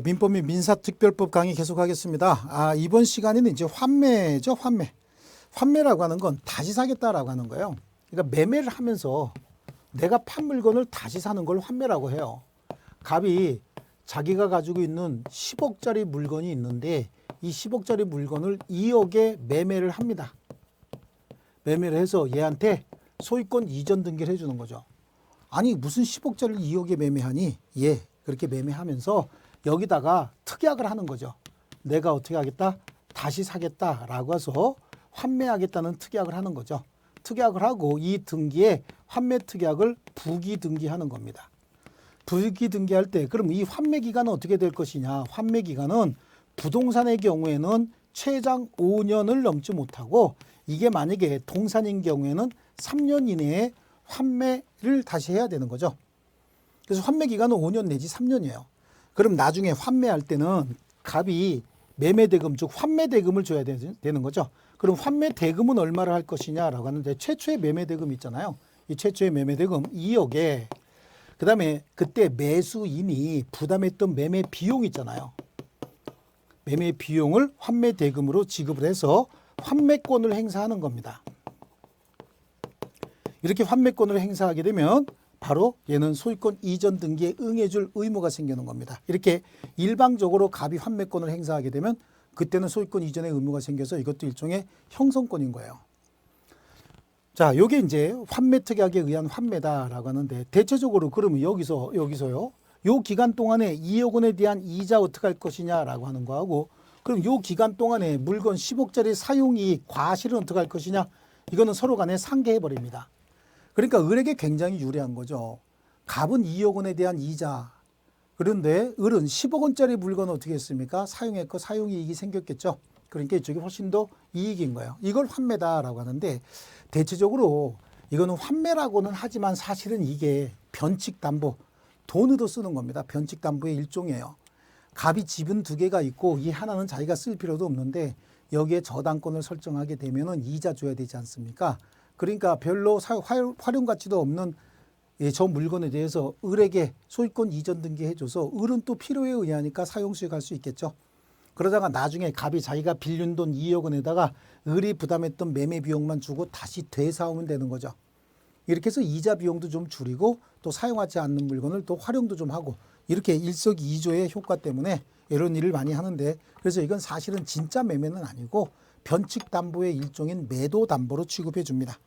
민법 및 민사특별법 강의 계속하겠습니다. 이번 시간에는 이제 환매죠, 환매. 환매라고 하는 건 다시 사겠다라고 하는 거예요. 그러니까 매매를 하면서 내가 판 물건을 다시 사는 걸 환매라고 해요. 갑이 자기가 가지고 있는 10억짜리 물건이 있는데 이 10억짜리 물건을 2억에 매매를 합니다. 매매를 해서 얘한테 소유권 이전 등기를 해주는 거죠. 아니 무슨 10억짜리를 2억에 매매하니? 그렇게 매매하면서 여기다가 특약을 하는 거죠. 내가 어떻게 하겠다? 다시 사겠다라고 해서 환매하겠다는 특약을 하는 거죠. 특약을 하고 이 등기에 환매 특약을 부기 등기하는 겁니다. 부기 등기할 때 그럼 이 환매 기간은 어떻게 될 것이냐? 환매 기간은 부동산의 경우에는 최장 5년을 넘지 못하고 이게 만약에 동산인 경우에는 3년 이내에 환매를 다시 해야 되는 거죠. 그래서 환매 기간은 5년 내지 3년이에요. 그럼 나중에 환매할 때는 갑이 매매대금 즉 환매대금을 줘야 되는 거죠. 그럼 환매대금은 얼마를 할 것이냐라고 하는데 최초의 매매대금 있잖아요. 이 최초의 매매대금 2억에 그다음에 그때 매수인이 부담했던 매매 비용 있잖아요. 매매 비용을 환매대금으로 지급을 해서 환매권을 행사하는 겁니다. 이렇게 환매권을 행사하게 되면 바로 얘는 소유권 이전 등기에 응해줄 의무가 생기는 겁니다. 이렇게 일방적으로 갑이 환매권을 행사하게 되면 그때는 소유권 이전의 의무가 생겨서 이것도 일종의 형성권인 거예요. 자, 요게 이제 환매 특약에 의한 환매다라고 하는데 대체적으로 그러면 여기서요. 요 기간 동안에 2억 원에 대한 이자 어떻게 할 것이냐라고 하는 거하고 그럼 요 기간 동안에 물건 10억짜리 사용이익 과실은 어떻게 할 것이냐? 이거는 서로 간에 상계해 버립니다. 그러니까 을에게 굉장히 유리한 거죠. 갑은 2억 원에 대한 이자. 그런데 을은 10억 원짜리 물건을 어떻게 했습니까? 사용했고 사용이익이 생겼겠죠. 그러니까 이쪽이 훨씬 더 이익인 거예요. 이걸 환매다라고 하는데 대체적으로 이거는 환매라고는 하지만 사실은 이게 변칙담보, 돈으로 쓰는 겁니다. 변칙담보의 일종이에요. 갑이 집은 2개가 있고 이 하나는 자기가 쓸 필요도 없는데 여기에 저당권을 설정하게 되면은 이자 줘야 되지 않습니까? 그러니까 별로 활용 가치도 없는 저 물건에 대해서 을에게 소유권 이전 등기해줘서 을은 또 필요에 의하니까 사용 수익할 수 있겠죠. 그러다가 나중에 갑이 자기가 빌린 돈 2억 원에다가 을이 부담했던 매매 비용만 주고 다시 되사오면 되는 거죠. 이렇게 해서 이자 비용도 좀 줄이고 또 사용하지 않는 물건을 또 활용도 좀 하고 이렇게 일석이조의 효과 때문에 이런 일을 많이 하는데 그래서 이건 사실은 진짜 매매는 아니고 변칙담보의 일종인 매도담보로 취급해 줍니다.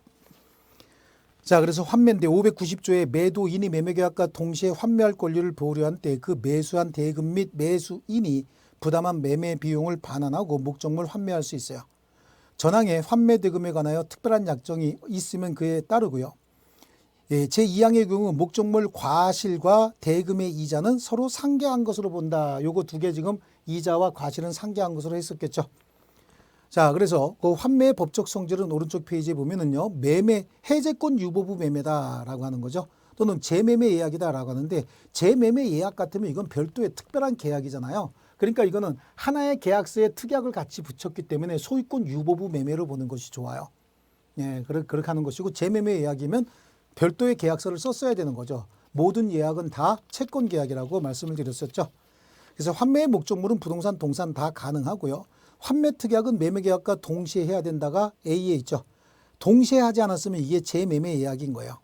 자, 그래서 환매인데 590조의 매도인이 매매계약과 동시에 환매할 권리를 보류한 때 그 매수한 대금 및 매수인이 부담한 매매 비용을 반환하고 목적물 환매할 수 있어요. 전항에 환매 대금에 관하여 특별한 약정이 있으면 그에 따르고요. 제2항의 경우 목적물 과실과 대금의 이자는 서로 상계한 것으로 본다. 요거 2개 지금 이자와 과실은 상계한 것으로 했었겠죠. 자, 그래서 그 환매의 법적 성질은 오른쪽 페이지에 보면은요, 매매, 해제권 유보부 매매다라고 하는 거죠. 또는 재매매 예약이다라고 하는데, 재매매 예약 같으면 이건 별도의 특별한 계약이잖아요. 그러니까 이거는 하나의 계약서에 특약을 같이 붙였기 때문에 소유권 유보부 매매로 보는 것이 좋아요. 그렇게 하는 것이고, 재매매 예약이면 별도의 계약서를 썼어야 되는 거죠. 모든 예약은 다 채권 계약이라고 말씀을 드렸었죠. 그래서 환매의 목적물은 부동산, 동산 다 가능하고요. 환매 특약은 매매 계약과 동시에 해야 된다가 A에 있죠. 동시에 하지 않았으면 이게 재매매 예약인 거예요.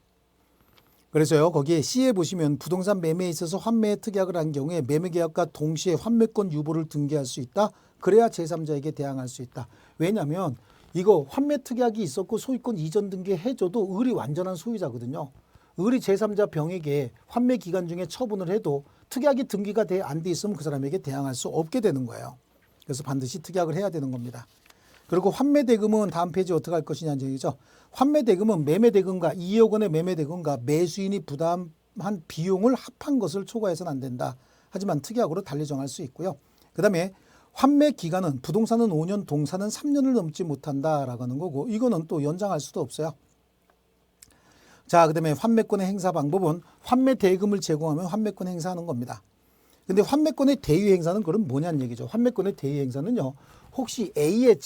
그래서요, 거기에 C에 보시면 부동산 매매에 있어서 환매 특약을 한 경우에 매매 계약과 동시에 환매권 유보를 등기할 수 있다. 그래야 제3자에게 대항할 수 있다. 왜냐하면 이거 환매 특약이 있었고 소유권 이전 등기 해줘도 을이 완전한 소유자거든요. 을이 제3자 병에게 환매 기간 중에 처분을 해도 특약이 등기가 안 돼 있으면 그 사람에게 대항할 수 없게 되는 거예요. 그래서 반드시 특약을 해야 되는 겁니다. 그리고 환매대금은 다음 페이지 어떻게 할 것이냐는 얘기죠. 환매대금은 매매대금과 2억 원의 매매대금과 매수인이 부담한 비용을 합한 것을 초과해서는 안 된다. 하지만 특약으로 달리 정할 수 있고요. 그 다음에 환매 기간은 부동산은 5년, 동산은 3년을 넘지 못한다라고 하는 거고 이거는 또 연장할 수도 없어요. 자, 그 다음에 환매권의 행사 방법은 환매대금을 제공하면 환매권 행사하는 겁니다. 근데 환매권의 대위 행사는 그럼 뭐냐는 얘기죠. 환매권의 대위 행사는요. 혹시 A의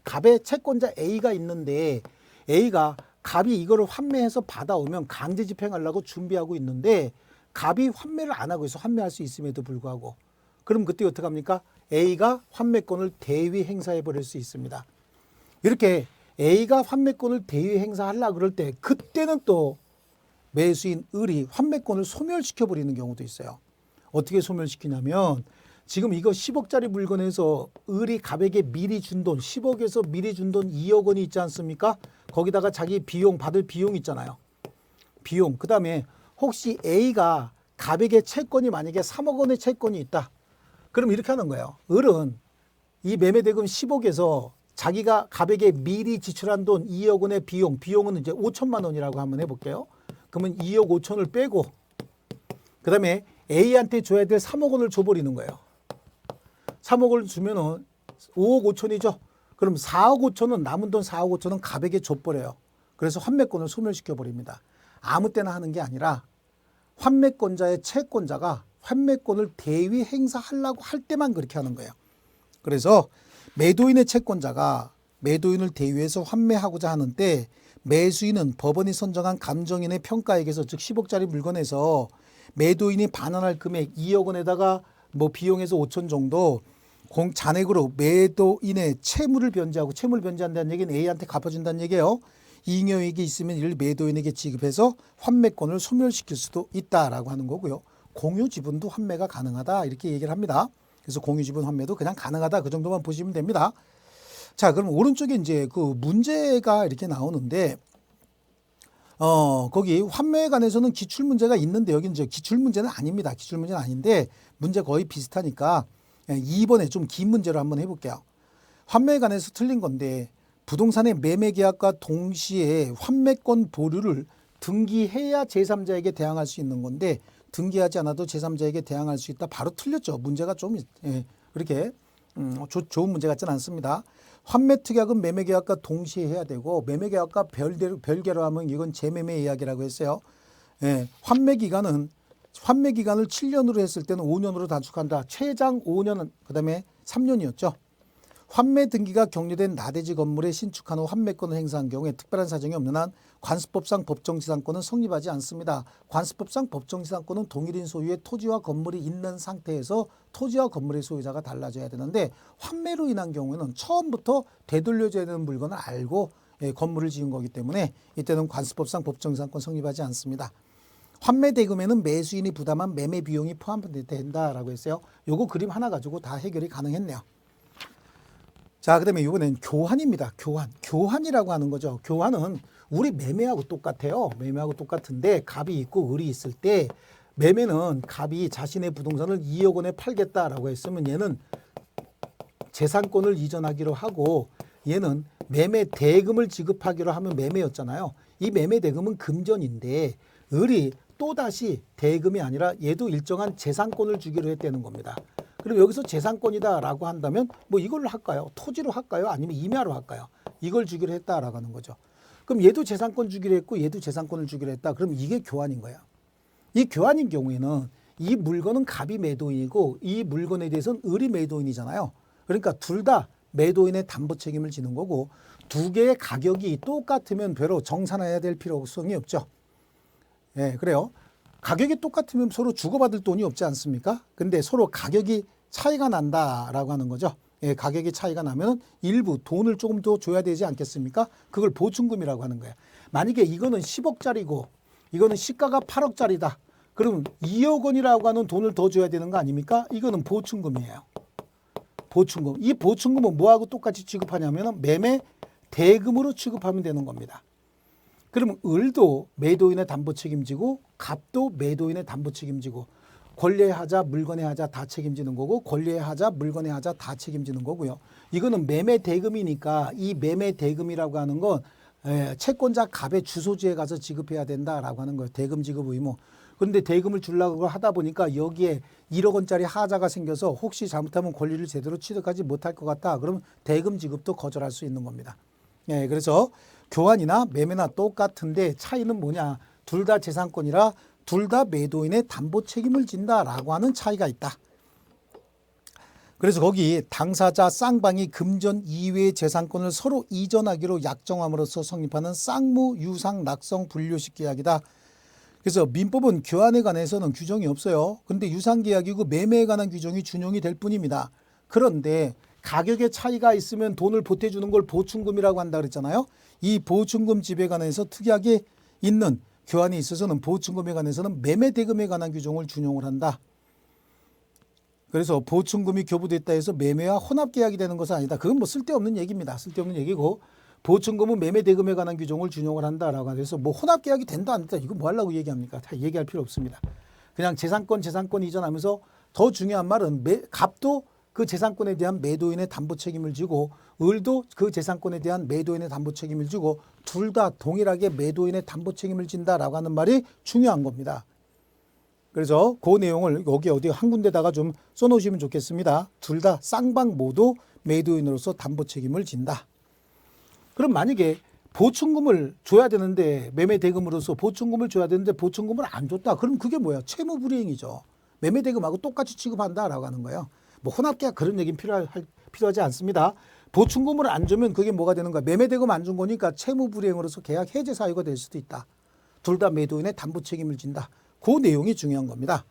갑의 채권자 A가 있는데 A가 갑이 이거를 환매해서 받아오면 강제 집행하려고 준비하고 있는데 갑이 환매를 안 하고 있어. 환매할 수 있음에도 불구하고. 그럼 그때 어떻게 합니까? A가 환매권을 대위 행사해 버릴 수 있습니다. 이렇게 A가 환매권을 대위 행사하려고 그럴 때 그때는 또 매수인 을이 환매권을 소멸시켜 버리는 경우도 있어요. 어떻게 소멸시키냐면 지금 이거 10억짜리 물건에서 을이 갑에게 미리 준 돈 10억에서 미리 준 돈 2억 원이 있지 않습니까? 거기다가 자기 비용 받을 비용 있잖아요. 비용. 그다음에 혹시 A가 갑에게 채권이 만약에 3억 원의 채권이 있다. 그럼 이렇게 하는 거예요. 을은 이 매매대금 10억에서 자기가 갑에게 미리 지출한 돈 2억 원의 비용은 이제 5천만 원이라고 한번 해볼게요. 그러면 2억 5천을 빼고 그다음에 A한테 줘야 될 3억 원을 줘버리는 거예요. 3억을 주면은 5억 5천이죠. 그럼 4억 5천은 남은 돈 4억 5천은 갑에게 줘버려요. 그래서 환매권을 소멸시켜 버립니다. 아무 때나 하는 게 아니라 환매권자의 채권자가 환매권을 대위 행사하려고 할 때만 그렇게 하는 거예요. 그래서 매도인의 채권자가 매도인을 대위해서 환매하고자 하는 때 매수인은 법원이 선정한 감정인의 평가액에서 즉 10억짜리 물건에서 매도인이 반환할 금액 2억 원에다가 뭐 비용에서 5천 정도 잔액으로 매도인의 채무를 변제하고 채무를 변제한다는 얘기는 A한테 갚아준다는 얘기예요. 잉여이익이 있으면 이를 매도인에게 지급해서 환매권을 소멸시킬 수도 있다라고 하는 거고요. 공유지분도 환매가 가능하다 이렇게 얘기를 합니다. 그래서 공유지분 환매도 그냥 가능하다 그 정도만 보시면 됩니다. 자, 그럼 오른쪽에 이제 그 문제가 이렇게 나오는데 거기 환매에 관해서는 기출 문제가 있는데 여기는 이제 기출 문제는 아닙니다. 기출 문제는 아닌데 문제 거의 비슷하니까 2번에 좀 긴 문제로 한번 해볼게요. 환매에 관해서 틀린 건데 부동산의 매매 계약과 동시에 환매권 보류를 등기해야 제3자에게 대항할 수 있는 건데 등기하지 않아도 제3자에게 대항할 수 있다. 바로 틀렸죠. 문제가 좀 그렇게 좋은 문제 같지는 않습니다. 환매특약은 매매계약과 동시에 해야 되고 매매계약과 별개로 하면 이건 재매매 이야기라고 했어요. 환매기간을 7년으로 했을 때는 5년으로 단축한다. 최장 5년 그다음에 3년이었죠. 환매 등기가 격려된 나대지 건물에 신축한 후 환매권을 행사한 경우에 특별한 사정이 없는 한 관습법상 법정지상권은 성립하지 않습니다. 관습법상 법정지상권은 동일인 소유의 토지와 건물이 있는 상태에서 토지와 건물의 소유자가 달라져야 되는데 환매로 인한 경우에는 처음부터 되돌려줘야 되는 물건을 알고 건물을 지은 거기 때문에 이때는 관습법상 법정지상권 성립하지 않습니다. 환매 대금에는 매수인이 부담한 매매 비용이 포함된다라고 했어요. 요거 그림 하나 가지고 다 해결이 가능했네요. 자, 그다음에 이번엔 교환입니다. 교환이라고 하는 거죠. 교환은 우리 매매하고 똑같아요. 매매하고 똑같은데 갑이 있고 을이 있을 때 매매는 갑이 자신의 부동산을 2억 원에 팔겠다라고 했으면 얘는 재산권을 이전하기로 하고 얘는 매매 대금을 지급하기로 하면 매매였잖아요. 이 매매 대금은 금전인데 을이 또다시 대금이 아니라 얘도 일정한 재산권을 주기로 했다는 겁니다. 그럼 여기서 재산권이다라고 한다면 뭐 이걸로 할까요? 토지로 할까요? 아니면 임야로 할까요? 이걸 주기로 했다라고 하는 거죠. 그럼 얘도 재산권 주기로 했고 얘도 재산권을 주기로 했다. 그럼 이게 교환인 거야. 이 교환인 경우에는 이 물건은 갑이 매도인이고 이 물건에 대해서는 을이 매도인이잖아요. 그러니까 둘 다 매도인의 담보 책임을 지는 거고 두 개의 가격이 똑같으면 별로 정산해야 될 필요성이 없죠. 그래요. 가격이 똑같으면 서로 주고받을 돈이 없지 않습니까? 근데 서로 가격이 차이가 난다라고 하는 거죠. 가격이 차이가 나면 일부 돈을 조금 더 줘야 되지 않겠습니까? 그걸 보충금이라고 하는 거예요. 만약에 이거는 10억짜리고 이거는 시가가 8억짜리다. 그럼 2억 원이라고 하는 돈을 더 줘야 되는 거 아닙니까? 이거는 보충금이에요. 보충금. 이 보충금은 뭐하고 똑같이 취급하냐면 매매 대금으로 취급하면 되는 겁니다. 그러면 을도 매도인의 담보 책임지고 갑도 매도인의 담보 책임지고 권리의 하자, 물건의 하자 다 책임지는 거고 권리의 하자, 물건의 하자 다 책임지는 거고요. 이거는 매매 대금이니까 이 매매 대금이라고 하는 건 채권자 갑의 주소지에 가서 지급해야 된다라고 하는 거예요. 대금 지급 의무. 그런데 대금을 주려고 하다 보니까 여기에 1억 원짜리 하자가 생겨서 혹시 잘못하면 권리를 제대로 취득하지 못할 것 같다. 그러면 대금 지급도 거절할 수 있는 겁니다. 그래서 교환이나 매매나 똑같은데 차이는 뭐냐? 둘 다 재산권이라 둘 다 매도인의 담보 책임을 진다라고 하는 차이가 있다. 그래서 거기 당사자 쌍방이 금전 이외의 재산권을 서로 이전하기로 약정함으로써 성립하는 쌍무, 유상, 낙성, 분류식 계약이다. 그래서 민법은 교환에 관해서는 규정이 없어요. 근데 유상계약이고 매매에 관한 규정이 준용이 될 뿐입니다. 그런데 가격의 차이가 있으면 돈을 보태주는 걸 보충금이라고 한다 그랬잖아요. 이 보충금 지배에 관해서 특이하게 있는 교환이 있어서는 보충금에 관해서는 매매대금에 관한 규정을 준용을 한다. 그래서 보충금이 교부됐다 해서 매매와 혼합계약이 되는 것은 아니다. 그건 뭐 쓸데없는 얘기입니다. 쓸데없는 얘기고 보충금은 매매대금에 관한 규정을 준용을 한다라고 해서 뭐 혼합계약이 된다 안 된다 이거 뭐 하려고 얘기합니까? 다 얘기할 필요 없습니다. 그냥 재산권 이전하면서 더 중요한 말은 갑도 그 재산권에 대한 매도인의 담보 책임을 지고 을도 그 재산권에 대한 매도인의 담보 책임을 지고 둘 다 동일하게 매도인의 담보 책임을 진다라고 하는 말이 중요한 겁니다. 그래서 그 내용을 여기 어디 한 군데다가 좀 써놓으시면 좋겠습니다. 둘 다 쌍방 모두 매도인으로서 담보 책임을 진다. 그럼 만약에 보충금을 줘야 되는데 매매대금으로서 보충금을 줘야 되는데 보충금을 안 줬다. 그럼 그게 뭐야? 채무불이행이죠. 매매대금하고 똑같이 취급한다라고 하는 거예요. 뭐 혼합계약 그런 얘기는 필요하지 않습니다. 보충금을 안 주면 그게 뭐가 되는 거야? 매매대금 안 준 거니까 채무불이행으로서 계약 해제 사유가 될 수도 있다. 둘 다 매도인의 담보 책임을 진다. 그 내용이 중요한 겁니다.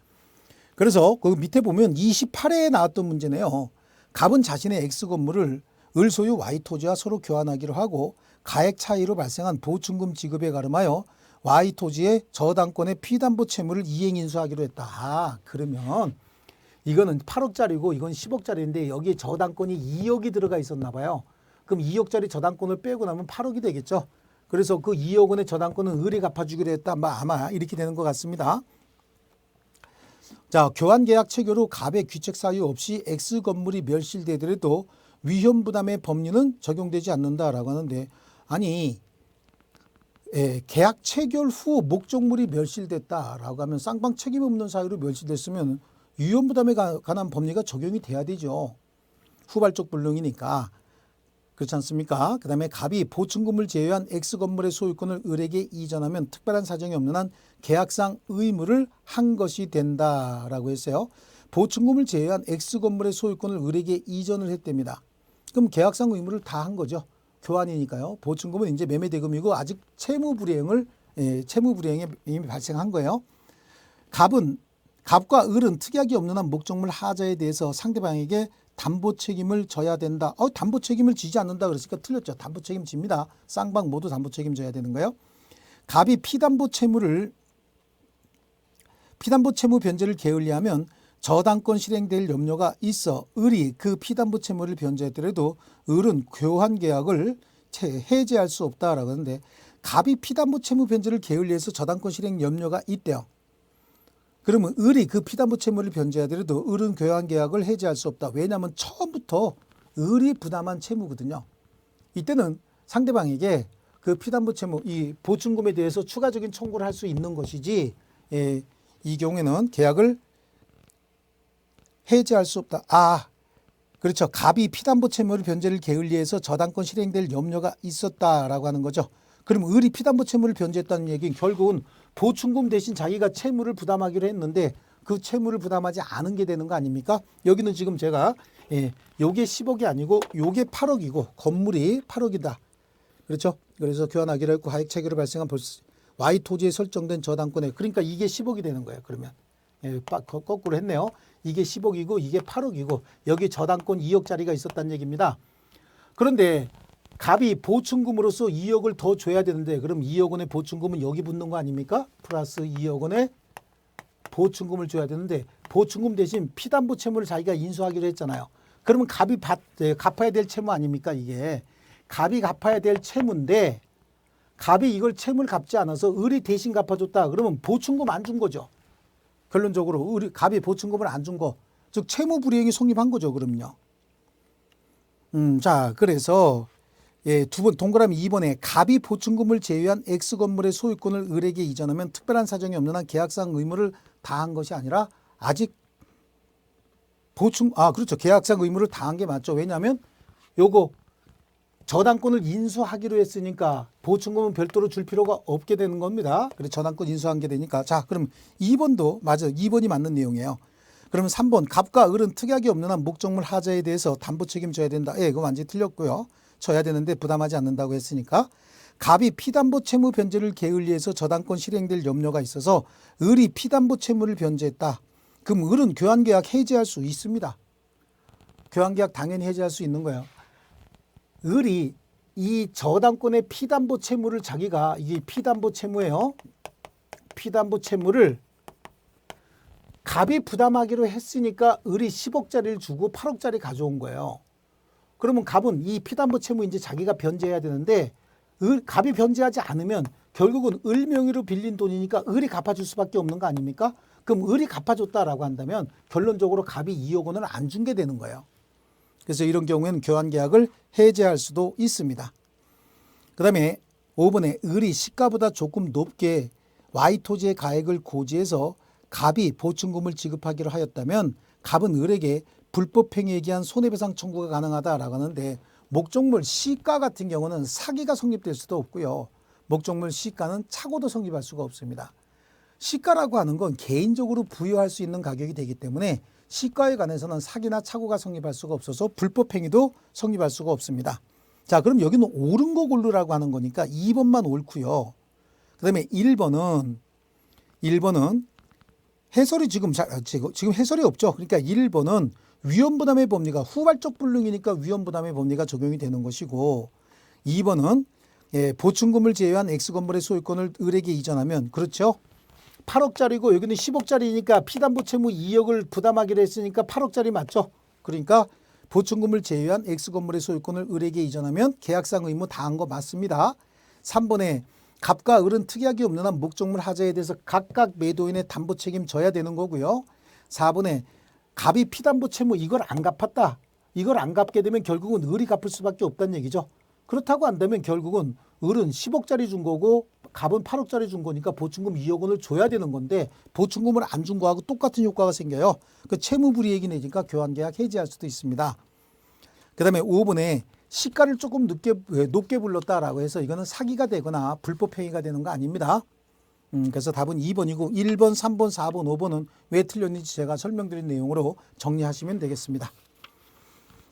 그래서 그 밑에 보면 28회에 나왔던 문제네요. 갑은 자신의 X 건물을 을 소유 Y 토지와 서로 교환하기로 하고 가액 차이로 발생한 보충금 지급에 가름하여 Y 토지의 저당권의 피담보 채무를 이행 인수하기로 했다. 아, 그러면 이거는 8억짜리고 이건 10억짜리인데 여기에 저당권이 2억이 들어가 있었나 봐요. 그럼 2억짜리 저당권을 빼고 나면 8억이 되겠죠. 그래서 그 2억 원의 저당권은 을이 갚아주기로 했다. 아마 이렇게 되는 것 같습니다. 자, 교환계약 체결 후 갑의 귀책 사유 없이 X 건물이 멸실되더라도 위험 부담의 법리는 적용되지 않는다라고 하는데 아니 계약 체결 후 목적물이 멸실됐다라고 하면 쌍방 책임 없는 사유로 멸실됐으면 위험 부담에 관한 법리가 적용이 돼야 되죠. 후발적 불능이니까. 그렇지 않습니까? 그 다음에 갑이 보충금을 제외한 X 건물의 소유권을 을에게 이전하면 특별한 사정이 없는 한 계약상 의무를 한 것이 된다라고 했어요. 보충금을 제외한 X 건물의 소유권을 을에게 이전을 했답니다. 그럼 계약상 의무를 다 한 거죠. 교환이니까요. 보충금은 이제 매매대금이고 아직 채무불이행이 이미 발생한 거예요. 갑과 을은 특약이 없는 한 목적물 하자에 대해서 상대방에게 담보 책임을 져야 된다. 담보 책임을 지지 않는다 그랬으니까 틀렸죠. 담보 책임 집니다. 쌍방 모두 담보 책임 져야 되는 거예요. 갑이 피담보 채무 변제를 게을리하면 저당권 실행될 염려가 있어 을이 그 피담보 채무를 변제했더라도 을은 교환 계약을 해제할 수 없다라고 하는데 갑이 피담보 채무 변제를 게을리해서 저당권 실행 염려가 있대요. 그러면 을이 그 피담보 채무를 변제하더라도 을은 교환 계약을 해제할 수 없다. 왜냐하면 처음부터 을이 부담한 채무거든요. 이때는 상대방에게 그 피담보 채무, 이 보충금에 대해서 추가적인 청구를 할 수 있는 것이지 이 경우에는 계약을 해제할 수 없다. 그렇죠. 갑이 피담보 채무를 변제를 게을리해서 저당권 실행될 염려가 있었다라고 하는 거죠. 그럼 을이 피담보 채무를 변제했다는 얘기는 결국은 보충금 대신 자기가 채무를 부담하기로 했는데 그 채무를 부담하지 않은 게 되는 거 아닙니까? 여기는 지금 제가 요게 10억이 아니고 요게 8억이고 건물이 8억이다. 그렇죠? 그래서 교환하기로 했고 하액 체결로 발생한 Y 토지에 설정된 저당권에 그러니까 이게 10억이 되는 거예요. 그러면 거꾸로 했네요. 이게 10억이고 이게 8억이고 여기 저당권 2억짜리가 있었다는 얘기입니다. 그런데 갑이 보충금으로서 2억을 더 줘야 되는데 그럼 2억 원의 보충금은 여기 붙는 거 아닙니까? 플러스 2억 원의 보충금을 줘야 되는데 보충금 대신 피담보 채무를 자기가 인수하기로 했잖아요. 그러면 갑이 갚아야 될 채무 아닙니까? 이게 갑이 갚아야 될 채무인데 갑이 이걸 채무를 갚지 않아서 을이 대신 갚아줬다. 그러면 보충금 안 준 거죠. 결론적으로 갑이 보충금을 안 준 거, 즉 채무 불이행이 성립한 거죠. 그럼요. 자, 그래서 두 번 동그라미 2번에 갑이 보충금을 제외한 X 건물의 소유권을 을에게 이전하면 특별한 사정이 없는 한 계약상 의무를 다한 것이 아니라 아직 그렇죠. 계약상 의무를 다한 게 맞죠. 왜냐하면 요거 저당권을 인수하기로 했으니까 보충금은 별도로 줄 필요가 없게 되는 겁니다. 그래서 저당권 인수한 게 되니까. 자, 그럼 2번도 맞아요. 2번이 맞는 내용이에요. 그러면 3번 갑과 을은 특약이 없는 한 목적물 하자에 대해서 담보 책임 져야 된다. 이거 완전히 틀렸고요. 져야 되는데 부담하지 않는다고 했으니까. 갑이 피담보 채무 변제를 게을리해서 저당권 실행될 염려가 있어서 을이 피담보 채무를 변제했다. 그럼 을은 교환계약 해지할 수 있습니다. 교환계약 당연히 해지할 수 있는 거예요. 을이 이 저당권의 피담보 채무를 자기가 이게 피담보 채무예요. 피담보 채무를 갑이 부담하기로 했으니까 을이 10억짜리를 주고 8억짜리 가져온 거예요. 그러면 갑은 이 피담보 채무 이제 자기가 변제해야 되는데 갑이 변제하지 않으면 결국은 을 명의로 빌린 돈이니까 을이 갚아줄 수밖에 없는 거 아닙니까? 그럼 을이 갚아줬다라고 한다면 결론적으로 갑이 2억 원을 안 준 게 되는 거예요. 그래서 이런 경우에는 교환계약을 해지할 수도 있습니다. 그 다음에 5번에 을이 시가보다 조금 높게 Y토지의 가액을 고지해서 갑이 보충금을 지급하기로 하였다면 갑은 을에게 불법행위에 기한 손해배상 청구가 가능하다라고 하는데 목적물 시가 같은 경우는 사기가 성립될 수도 없고요. 목적물 시가는 착오도 성립할 수가 없습니다. 시가라고 하는 건 개인적으로 부여할 수 있는 가격이 되기 때문에 시가에 관해서는 사기나 착오가 성립할 수가 없어서 불법행위도 성립할 수가 없습니다. 자, 그럼 여기는 옳은 거 고르라고 하는 거니까 2번만 옳고요. 그 다음에 1번은 해설이 지금 해설이 없죠. 그러니까 1번은 위험부담의 법리가 후발적 불능이니까 위험부담의 법리가 적용이 되는 것이고 2번은 보충금을 제외한 X건물의 소유권을 을에게 이전하면 그렇죠. 8억짜리고 여기는 10억짜리니까 피담보 채무 2억을 부담하기로 했으니까 8억짜리 맞죠. 그러니까 보충금을 제외한 X건물의 소유권을 을에게 이전하면 계약상 의무 다한 거 맞습니다. 3번에 갑과 을은 특이하게 없는 한 목적물 하자에 대해서 각각 매도인의 담보 책임 져야 되는 거고요. 4번에 갑이 피담보 채무 이걸 안 갚았다. 이걸 안 갚게 되면 결국은 을이 갚을 수밖에 없다는 얘기죠. 그렇다고 한다면 결국은 을은 10억짜리 준 거고 갑은 8억짜리 준 거니까 보충금 2억 원을 줘야 되는 건데 보충금을 안 준 거하고 똑같은 효과가 생겨요. 그 채무불이익이 내니까 교환계약 해지할 수도 있습니다. 그 다음에 5번에 시가를 조금 높게 불렀다라고 해서 이거는 사기가 되거나 불법행위가 되는 거 아닙니다. 그래서 답은 2번이고 1번, 3번, 4번, 5번은 왜 틀렸는지 제가 설명드린 내용으로 정리하시면 되겠습니다.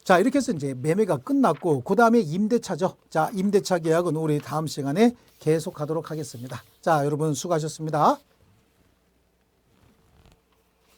자, 이렇게 해서 이제 매매가 끝났고 그 다음에 임대차죠. 자, 임대차 계약은 우리 다음 시간에 계속하도록 하겠습니다. 자, 여러분 수고하셨습니다.